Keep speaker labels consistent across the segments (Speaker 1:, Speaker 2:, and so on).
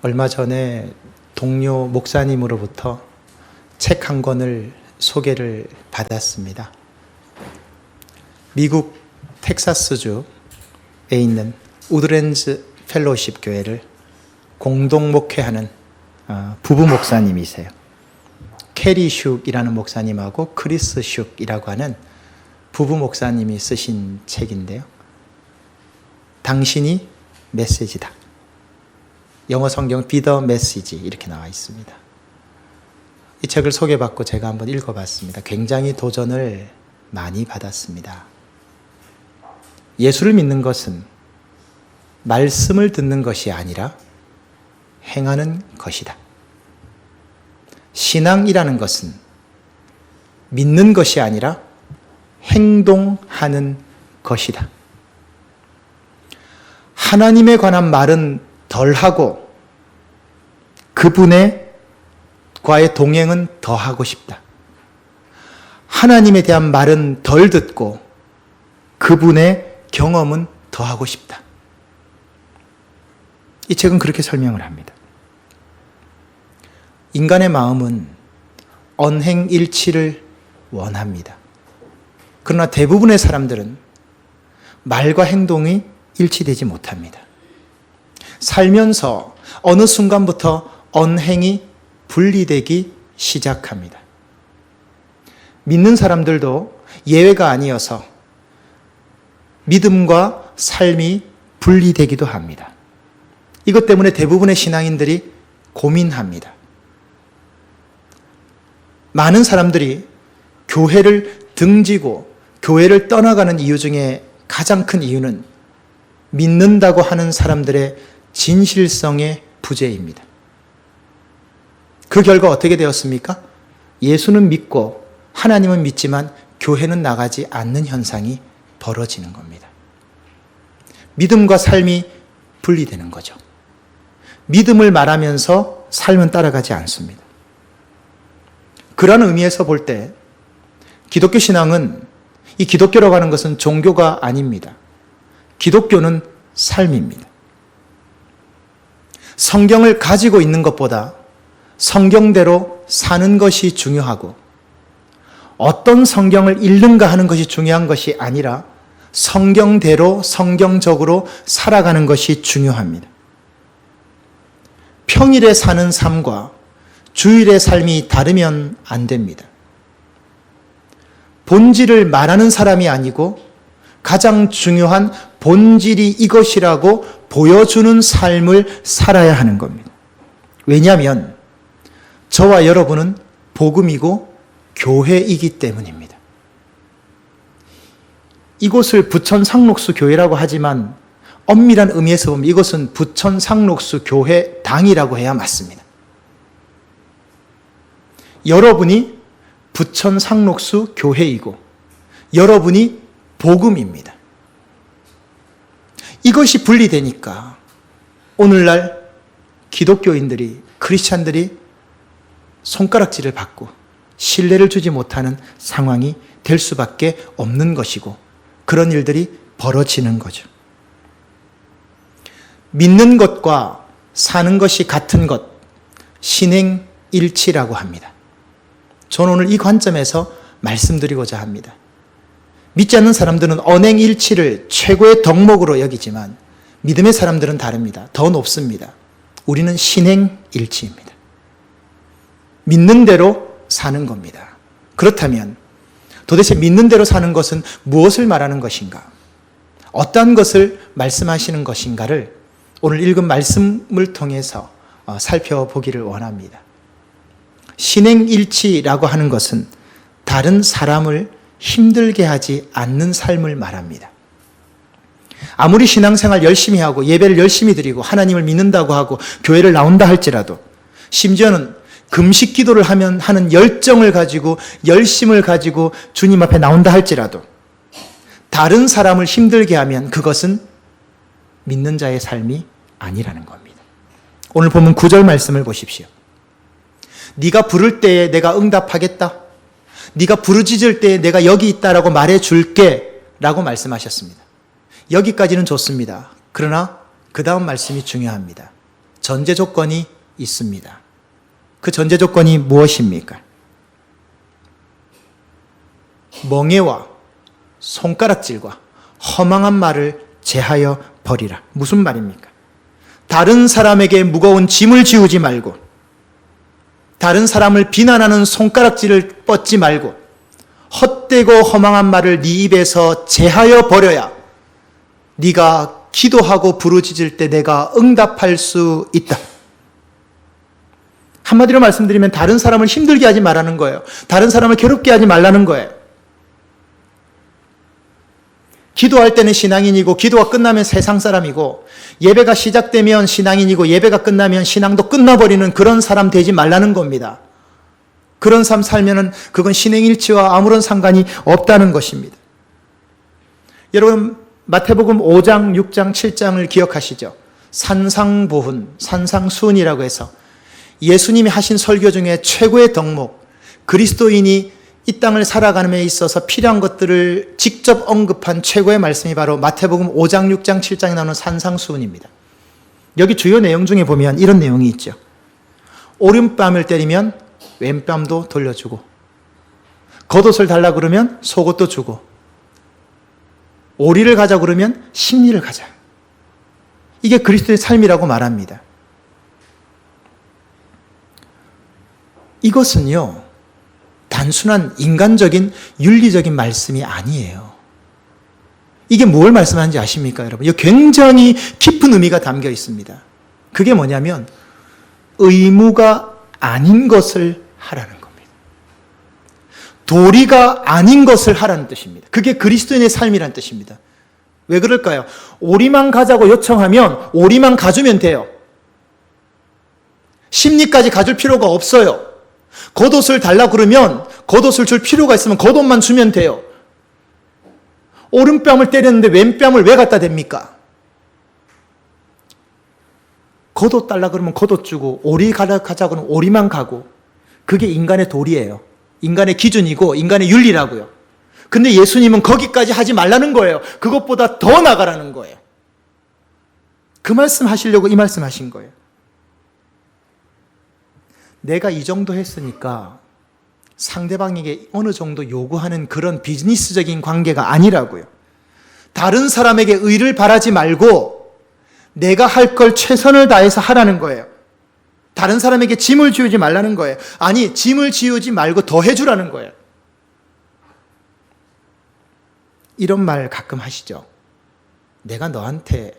Speaker 1: 얼마 전에 동료 목사님으로부터 책 한 권을 소개를 받았습니다. 미국 텍사스주에 있는 우드랜드 펠로우십 교회를 공동 목회하는 부부 목사님이세요. 캐리 슉이라는 목사님하고 크리스 슉이라고 하는 부부 목사님이 쓰신 책인데요. 당신이 메시지다. 영어 성경 Be the Message 이렇게 나와 있습니다. 이 책을 소개받고 제가 한번 읽어봤습니다. 굉장히 도전을 많이 받았습니다. 예수를 믿는 것은 말씀을 듣는 것이 아니라 행하는 것이다. 신앙이라는 것은 믿는 것이 아니라 행동하는 것이다. 하나님에 관한 말은 덜하고 그분의 과의 동행은 더 하고 싶다. 하나님에 대한 말은 덜 듣고 그분의 경험은 더 하고 싶다. 이 책은 그렇게 설명을 합니다. 인간의 마음은 언행일치를 원합니다. 그러나 대부분의 사람들은 말과 행동이 일치되지 못합니다. 살면서 어느 순간부터 언행이 분리되기 시작합니다. 믿는 사람들도 예외가 아니어서 믿음과 삶이 분리되기도 합니다. 이것 때문에 대부분의 신앙인들이 고민합니다. 많은 사람들이 교회를 등지고 교회를 떠나가는 이유 중에 가장 큰 이유는 믿는다고 하는 사람들의 진실성의 부재입니다. 그 결과 어떻게 되었습니까? 예수는 믿고 하나님은 믿지만 교회는 나가지 않는 현상이 벌어지는 겁니다. 믿음과 삶이 분리되는 거죠. 믿음을 말하면서 삶은 따라가지 않습니다. 그런 의미에서 볼 때 기독교 신앙은, 이 기독교라고 하는 것은 종교가 아닙니다. 기독교는 삶입니다. 성경을 가지고 있는 것보다 성경대로 사는 것이 중요하고, 어떤 성경을 읽는가 하는 것이 중요한 것이 아니라 성경대로 성경적으로 살아가는 것이 중요합니다. 평일에 사는 삶과 주일의 삶이 다르면 안 됩니다. 본질을 말하는 사람이 아니고 가장 중요한 본질이 이것이라고 보여주는 삶을 살아야 하는 겁니다. 왜냐하면 저와 여러분은 복음이고 교회이기 때문입니다. 이곳을 부천상록수 교회라고 하지만 엄밀한 의미에서 보면 이것은 부천상록수 교회당이라고 해야 맞습니다. 여러분이 부천상록수 교회이고 여러분이 복음입니다. 이것이 분리되니까 오늘날 기독교인들이, 크리스찬들이 손가락질을 받고 신뢰를 주지 못하는 상황이 될 수밖에 없는 것이고, 그런 일들이 벌어지는 거죠. 믿는 것과 사는 것이 같은 것, 신행일치라고 합니다. 저는 오늘 이 관점에서 말씀드리고자 합니다. 믿지 않는 사람들은 언행일치를 최고의 덕목으로 여기지만 믿음의 사람들은 다릅니다. 더 높습니다. 우리는 신행일치입니다. 믿는 대로 사는 겁니다. 그렇다면 도대체 믿는 대로 사는 것은 무엇을 말하는 것인가? 어떠한 것을 말씀하시는 것인가를 오늘 읽은 말씀을 통해서 살펴보기를 원합니다. 신행일치라고 하는 것은 다른 사람을 힘들게 하지 않는 삶을 말합니다. 아무리 신앙생활 열심히 하고 예배를 열심히 드리고 하나님을 믿는다고 하고 교회를 나온다 할지라도, 심지어는 금식 기도를 하는 열정을 가지고 열심을 가지고 주님 앞에 나온다 할지라도 다른 사람을 힘들게 하면 그것은 믿는 자의 삶이 아니라는 겁니다. 오늘 본문 9절 말씀을 보십시오. 네가 부를 때에 내가 응답하겠다. 네가 부르짖을 때에 내가 여기 있다라고 말해줄게 라고 말씀하셨습니다. 여기까지는 좋습니다. 그러나 그 다음 말씀이 중요합니다. 전제 조건이 있습니다. 그 전제 조건이 무엇입니까? 멍에와 손가락질과 허망한 말을 제하여 버리라. 무슨 말입니까? 다른 사람에게 무거운 짐을 지우지 말고, 다른 사람을 비난하는 손가락질을 뻗지 말고, 헛되고 허망한 말을 네 입에서 제하여 버려야 네가 기도하고 부르짖을 때 내가 응답할 수 있다. 한마디로 말씀드리면 다른 사람을 힘들게 하지 말라는 거예요. 다른 사람을 괴롭게 하지 말라는 거예요. 기도할 때는 신앙인이고 기도가 끝나면 세상 사람이고, 예배가 시작되면 신앙인이고 예배가 끝나면 신앙도 끝나버리는 그런 사람 되지 말라는 겁니다. 그런 삶 살면은 그건 신행일치와 아무런 상관이 없다는 것입니다. 여러분, 마태복음 5장, 6장, 7장을 기억하시죠? 산상보훈, 산상수훈이라고 해서 예수님이 하신 설교 중에 최고의 덕목, 그리스도인이 이 땅을 살아가는 데 있어서 필요한 것들을 직접 언급한 최고의 말씀이 바로 마태복음 5장, 6장, 7장에 나오는 산상수훈입니다. 여기 주요 내용 중에 보면 이런 내용이 있죠. 오른뺨을 때리면 왼뺨도 돌려주고, 겉옷을 달라 그러면 속옷도 주고, 오리를 가자 그러면 십리를 가자. 이게 그리스도의 삶이라고 말합니다. 이것은요, 단순한 인간적인 윤리적인 말씀이 아니에요. 이게 뭘 말씀하는지 아십니까, 여러분? 이거 굉장히 깊은 의미가 담겨 있습니다. 그게 뭐냐면 의무가 아닌 것을 하라는 겁니다. 도리가 아닌 것을 하라는 뜻입니다. 그게 그리스도인의 삶이라는 뜻입니다. 왜 그럴까요? 오리만 가자고 요청하면 오리만 가주면 돼요. 십리까지 가줄 필요가 없어요. 겉옷을 달라고 그러면 겉옷을 줄 필요가 있으면 겉옷만 주면 돼요. 오른뺨을 때렸는데 왼뺨을 왜 갖다 댑니까? 겉옷 달라고 그러면 겉옷 주고, 오리 가자고 그러면 오리만 가고, 그게 인간의 도리예요. 인간의 기준이고 인간의 윤리라고요. 근데 예수님은 거기까지 하지 말라는 거예요. 그것보다 더 나가라는 거예요. 그 말씀 하시려고 이 말씀 하신 거예요. 내가 이 정도 했으니까 상대방에게 어느 정도 요구하는 그런 비즈니스적인 관계가 아니라고요. 다른 사람에게 의를 바라지 말고 내가 할 걸 최선을 다해서 하라는 거예요. 다른 사람에게 짐을 지우지 말라는 거예요. 아니, 짐을 지우지 말고 더 해주라는 거예요. 이런 말 가끔 하시죠. 내가 너한테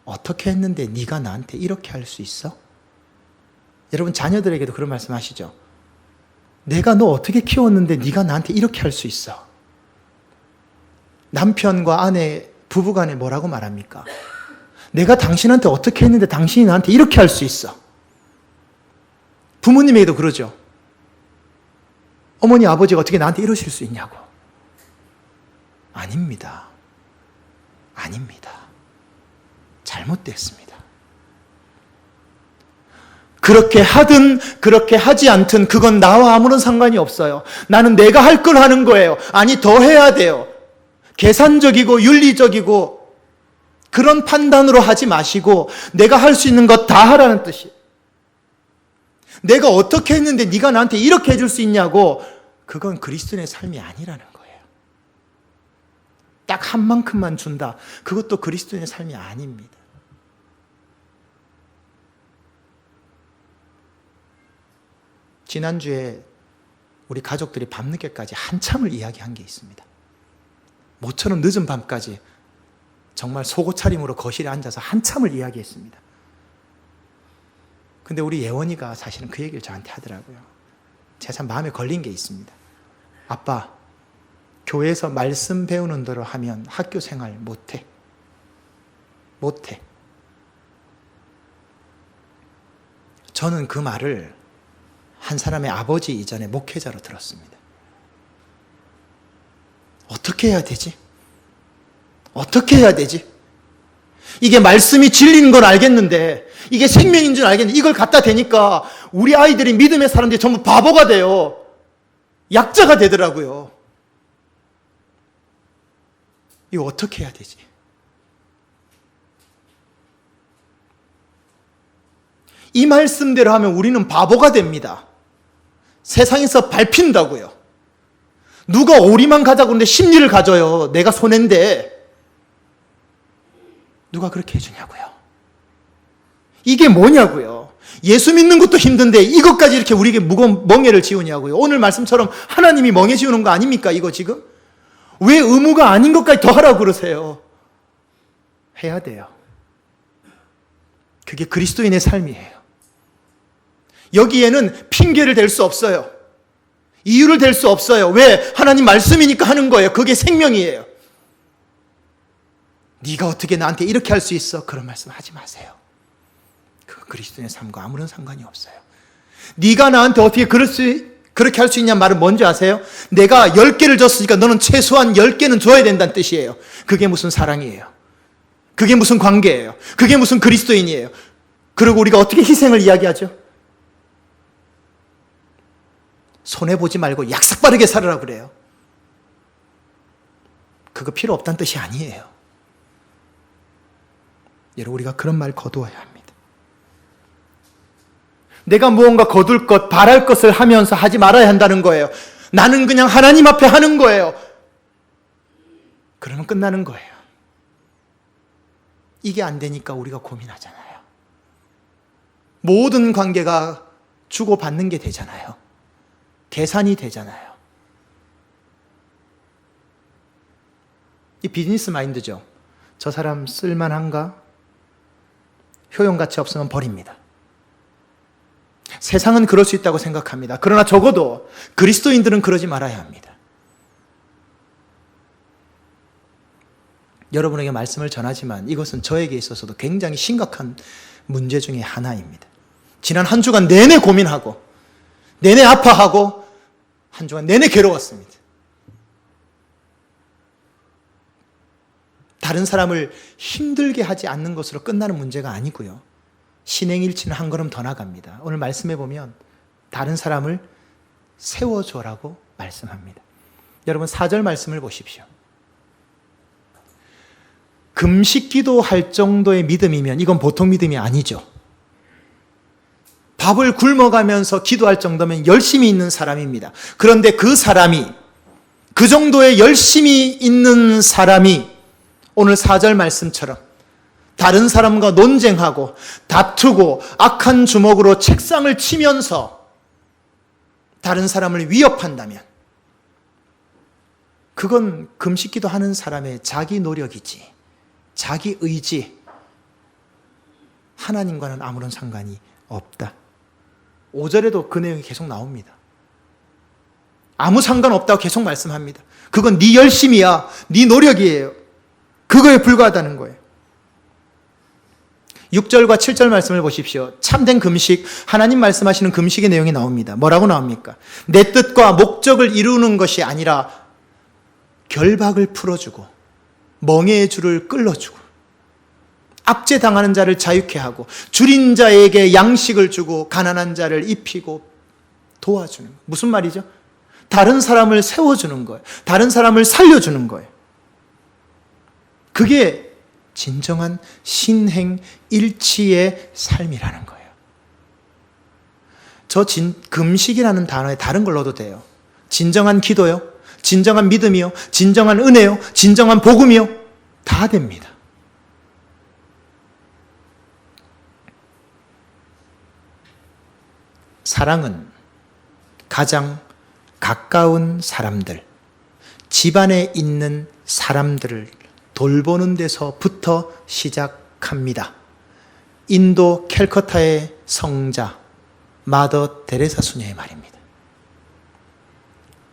Speaker 1: 어떻게 했는데 네가 나한테 이렇게 할 수 있어? 여러분, 자녀들에게도 그런 말씀 하시죠. 내가 너 어떻게 키웠는데 네가 나한테 이렇게 할 수 있어? 남편과 아내, 부부간에 뭐라고 말합니까? 내가 당신한테 어떻게 했는데 당신이 나한테 이렇게 할 수 있어? 부모님에게도 그러죠. 어머니, 아버지가 어떻게 나한테 이러실 수 있냐고. 아닙니다. 아닙니다. 잘못됐습니다. 그렇게 하든 그렇게 하지 않든 그건 나와 아무런 상관이 없어요. 나는 내가 할 걸 하는 거예요. 아니, 더 해야 돼요. 계산적이고 윤리적이고 그런 판단으로 하지 마시고 내가 할 수 있는 것 다 하라는 뜻이에요. 내가 어떻게 했는데 네가 나한테 이렇게 해줄 수 있냐고. 그건 그리스도인의 삶이 아니라는 거예요. 딱 한 만큼만 준다. 그것도 그리스도인의 삶이 아닙니다. 지난주에 우리 가족들이 밤늦게까지 한참을 이야기한 게 있습니다. 모처럼 늦은 밤까지 정말 속옷 차림으로 거실에 앉아서 한참을 이야기했습니다. 근데 우리 예원이가 사실은 그 얘기를 저한테 하더라고요. 제가 참 마음에 걸린 게 있습니다. 아빠, 교회에서 말씀 배우는 대로 하면 학교 생활 못해. 못해. 저는 그 말을 한 사람의 아버지 이전에 목회자로 들었습니다. 어떻게 해야 되지? 어떻게 해야 되지? 이게 말씀이 진리인 건 알겠는데, 이게 생명인 줄 알겠는데, 이걸 갖다 대니까 우리 아이들이 믿음의 사람들이 전부 바보가 돼요. 약자가 되더라고요. 이거 어떻게 해야 되지? 이 말씀대로 하면 우리는 바보가 됩니다. 세상에서 밟힌다고요. 누가 오리만 가자고 하는데 심리를 가져요. 내가 손해인데 누가 그렇게 해주냐고요. 이게 뭐냐고요. 예수 믿는 것도 힘든데 이것까지 이렇게 우리에게 무거운 멍에를 지우냐고요. 오늘 말씀처럼 하나님이 멍에 지우는 거 아닙니까? 이거 지금? 왜 의무가 아닌 것까지 더 하라고 그러세요? 해야 돼요. 그게 그리스도인의 삶이에요. 여기에는 핑계를 댈 수 없어요. 이유를 댈 수 없어요. 왜? 하나님 말씀이니까 하는 거예요. 그게 생명이에요. 네가 어떻게 나한테 이렇게 할 수 있어? 그런 말씀 하지 마세요. 그 그리스도인의 삶과 아무런 상관이 없어요. 네가 나한테 어떻게 그렇게 할 수 있냐는 말은 뭔지 아세요? 내가 10개를 줬으니까 너는 최소한 10개는 줘야 된다는 뜻이에요. 그게 무슨 사랑이에요? 그게 무슨 관계예요? 그게 무슨 그리스도인이에요? 그리고 우리가 어떻게 희생을 이야기하죠? 손해보지 말고 약삭빠르게 살으라 그래요. 그거 필요 없다는 뜻이 아니에요. 여러분, 우리가 그런 말 거두어야 합니다. 내가 무언가 거둘 것, 바랄 것을 하면서 하지 말아야 한다는 거예요. 나는 그냥 하나님 앞에 하는 거예요. 그러면 끝나는 거예요. 이게 안 되니까 우리가 고민하잖아요. 모든 관계가 주고받는 게 되잖아요. 계산이 되잖아요. 이 비즈니스 마인드죠. 저 사람 쓸만한가? 효용가치 없으면 버립니다. 세상은 그럴 수 있다고 생각합니다. 그러나 적어도 그리스도인들은 그러지 말아야 합니다. 여러분에게 말씀을 전하지만 이것은 저에게 있어서도 굉장히 심각한 문제 중에 하나입니다. 지난 한 주간 내내 고민하고 내내 아파하고 한 주간 내내 괴로웠습니다. 다른 사람을 힘들게 하지 않는 것으로 끝나는 문제가 아니고요. 신행일치는 한 걸음 더 나갑니다. 오늘 말씀해 보면 다른 사람을 세워줘라고 말씀합니다. 여러분 4절 말씀을 보십시오. 금식 기도할 정도의 믿음이면 이건 보통 믿음이 아니죠. 밥을 굶어가면서 기도할 정도면 열심히 있는 사람입니다. 그런데 그 사람이, 그 정도의 열심히 있는 사람이 오늘 4절 말씀처럼 다른 사람과 논쟁하고 다투고 악한 주먹으로 책상을 치면서 다른 사람을 위협한다면 그건 금식기도 하는 사람의 자기 노력이지, 자기 의지, 하나님과는 아무런 상관이 없다. 5절에도 그 내용이 계속 나옵니다. 아무 상관없다고 계속 말씀합니다. 그건 네 열심이야, 네 노력이에요. 그거에 불과하다는 거예요. 6절과 7절 말씀을 보십시오. 참된 금식, 하나님 말씀하시는 금식의 내용이 나옵니다. 뭐라고 나옵니까? 내 뜻과 목적을 이루는 것이 아니라 결박을 풀어주고 멍에의 줄을 끌어주고 압제당하는 자를 자유케 하고 줄인 자에게 양식을 주고 가난한 자를 입히고 도와주는 거예요. 무슨 말이죠? 다른 사람을 세워주는 거예요. 다른 사람을 살려주는 거예요. 그게 진정한 신행일치의 삶이라는 거예요. 금식이라는 단어에 다른 걸 넣어도 돼요. 진정한 기도요, 진정한 믿음이요, 진정한 은혜요, 진정한 복음이요, 다 됩니다. 사랑은 가장 가까운 사람들, 집안에 있는 사람들을 돌보는 데서부터 시작합니다. 인도 캘커타의 성자 마더 데레사 수녀의 말입니다.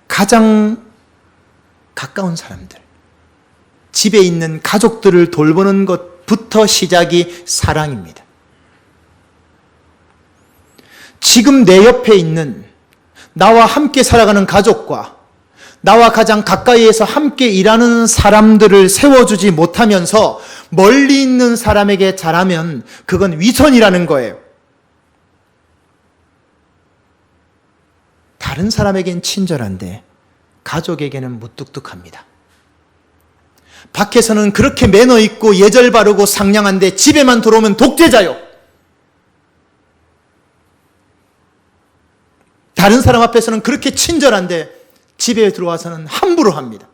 Speaker 1: 가장 가까운 사람들, 집에 있는 가족들을 돌보는 것부터 시작이 사랑입니다. 지금 내 옆에 있는 나와 함께 살아가는 가족과 나와 가장 가까이에서 함께 일하는 사람들을 세워주지 못하면서 멀리 있는 사람에게 잘하면 그건 위선이라는 거예요. 다른 사람에겐 친절한데 가족에게는 무뚝뚝합니다. 밖에서는 그렇게 매너 있고 예절 바르고 상냥한데 집에만 들어오면 독재자요. 다른 사람 앞에서는 그렇게 친절한데 집에 들어와서는 함부로 합니다.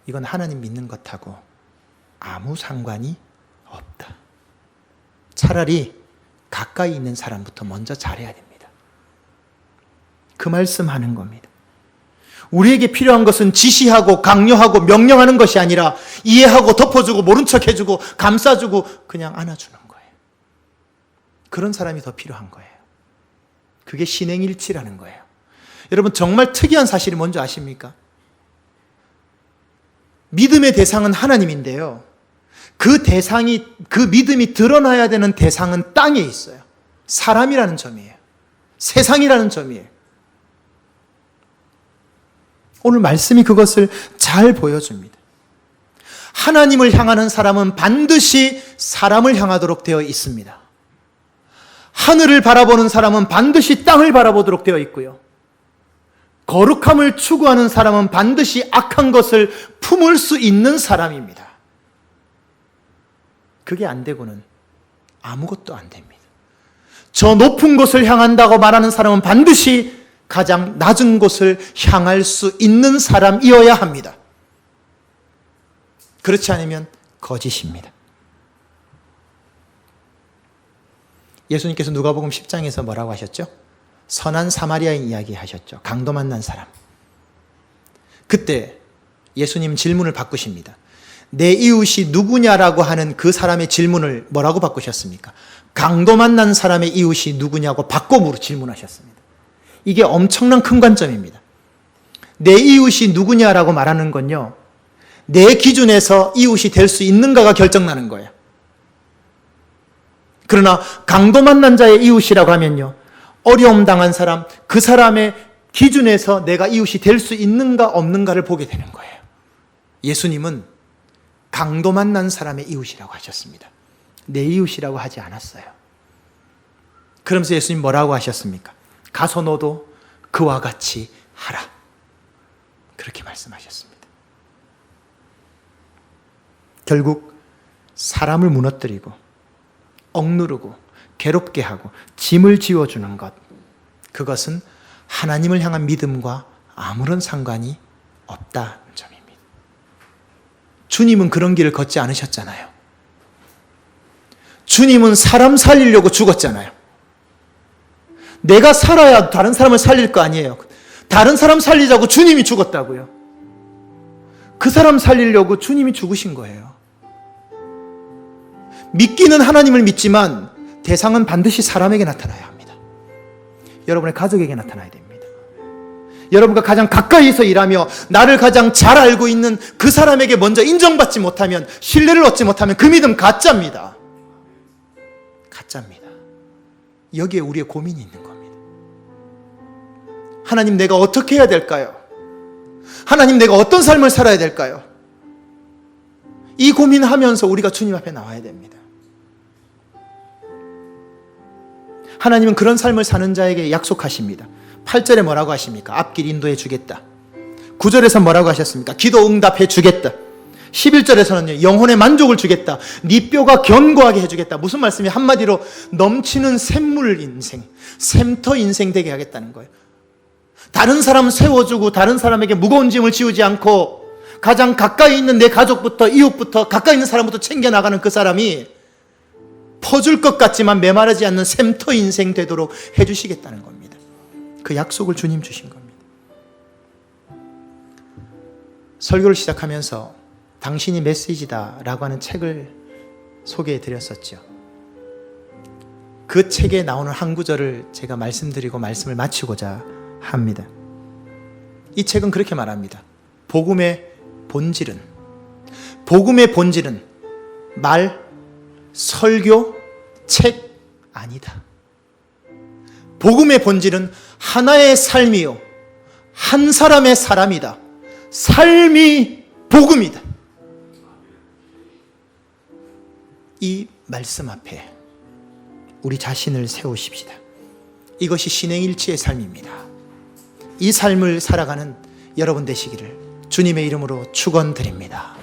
Speaker 1: 이건 하나님 믿는 것하고 아무 상관이 없다. 차라리 가까이 있는 사람부터 먼저 잘해야 됩니다. 그 말씀하는 겁니다. 우리에게 필요한 것은 지시하고 강요하고 명령하는 것이 아니라 이해하고 덮어주고 모른 척 해주고 감싸주고 그냥 안아주는 거예요. 그런 사람이 더 필요한 거예요. 그게 신행일치라는 거예요. 여러분, 정말 특이한 사실이 뭔지 아십니까? 믿음의 대상은 하나님인데요. 그 믿음이 드러나야 되는 대상은 땅에 있어요. 사람이라는 점이에요. 세상이라는 점이에요. 오늘 말씀이 그것을 잘 보여줍니다. 하나님을 향하는 사람은 반드시 사람을 향하도록 되어 있습니다. 하늘을 바라보는 사람은 반드시 땅을 바라보도록 되어 있고요. 거룩함을 추구하는 사람은 반드시 악한 것을 품을 수 있는 사람입니다. 그게 안 되고는 아무것도 안 됩니다. 저 높은 곳을 향한다고 말하는 사람은 반드시 가장 낮은 곳을 향할 수 있는 사람이어야 합니다. 그렇지 않으면 거짓입니다. 예수님께서 누가복음 10장에서 뭐라고 하셨죠? 선한 사마리아인 이야기 하셨죠. 강도 만난 사람. 그때 예수님 질문을 바꾸십니다. 내 이웃이 누구냐라고 하는 그 사람의 질문을 뭐라고 바꾸셨습니까? 강도 만난 사람의 이웃이 누구냐고 바꿔 질문하셨습니다. 이게 엄청난 큰 관점입니다. 내 이웃이 누구냐라고 말하는 건요, 내 기준에서 이웃이 될 수 있는가가 결정나는 거예요. 그러나 강도 만난 자의 이웃이라고 하면요, 어려움 당한 사람, 그 사람의 기준에서 내가 이웃이 될 수 있는가 없는가를 보게 되는 거예요. 예수님은 강도 만난 사람의 이웃이라고 하셨습니다. 내 이웃이라고 하지 않았어요. 그러면서 예수님 뭐라고 하셨습니까? 가서 너도 그와 같이 하라. 그렇게 말씀하셨습니다. 결국 사람을 무너뜨리고 억누르고 괴롭게 하고 짐을 지워주는 것, 그것은 하나님을 향한 믿음과 아무런 상관이 없다는 점입니다. 주님은 그런 길을 걷지 않으셨잖아요. 주님은 사람 살리려고 죽었잖아요. 내가 살아야 다른 사람을 살릴 거 아니에요. 다른 사람 살리자고 주님이 죽었다고요. 그 사람 살리려고 주님이 죽으신 거예요. 믿기는 하나님을 믿지만 대상은 반드시 사람에게 나타나야 합니다. 여러분의 가족에게 나타나야 됩니다. 여러분과 가장 가까이서 일하며 나를 가장 잘 알고 있는 그 사람에게 먼저 인정받지 못하면, 신뢰를 얻지 못하면 그 믿음 가짜입니다. 가짜입니다. 여기에 우리의 고민이 있는 겁니다. 하나님, 내가 어떻게 해야 될까요? 하나님, 내가 어떤 삶을 살아야 될까요? 이 고민하면서 우리가 주님 앞에 나와야 됩니다. 하나님은 그런 삶을 사는 자에게 약속하십니다. 8절에 뭐라고 하십니까? 앞길 인도해 주겠다. 9절에서 뭐라고 하셨습니까? 기도 응답해 주겠다. 11절에서는요, 영혼의 만족을 주겠다. 네 뼈가 견고하게 해주겠다. 무슨 말씀이? 한마디로 넘치는 샘물 인생, 샘터 인생 되게 하겠다는 거예요. 다른 사람 세워주고 다른 사람에게 무거운 짐을 지우지 않고 가장 가까이 있는 내 가족부터, 이웃부터, 가까이 있는 사람부터 챙겨나가는 그 사람이 퍼줄 것 같지만 메마르지 않는 샘터 인생 되도록 해주시겠다는 겁니다. 그 약속을 주님 주신 겁니다. 설교를 시작하면서 당신이 메시지다 라고 하는 책을 소개해 드렸었죠. 그 책에 나오는 한 구절을 제가 말씀드리고 말씀을 마치고자 합니다. 이 책은 그렇게 말합니다. 복음의 본질은 말, 설교, 책 아니다. 복음의 본질은 하나의 삶이요, 한 사람의 사람이다. 삶이 복음이다. 이 말씀 앞에 우리 자신을 세우십시다. 이것이 신행일치의 삶입니다. 이 삶을 살아가는 여러분 되시기를 주님의 이름으로 축원드립니다.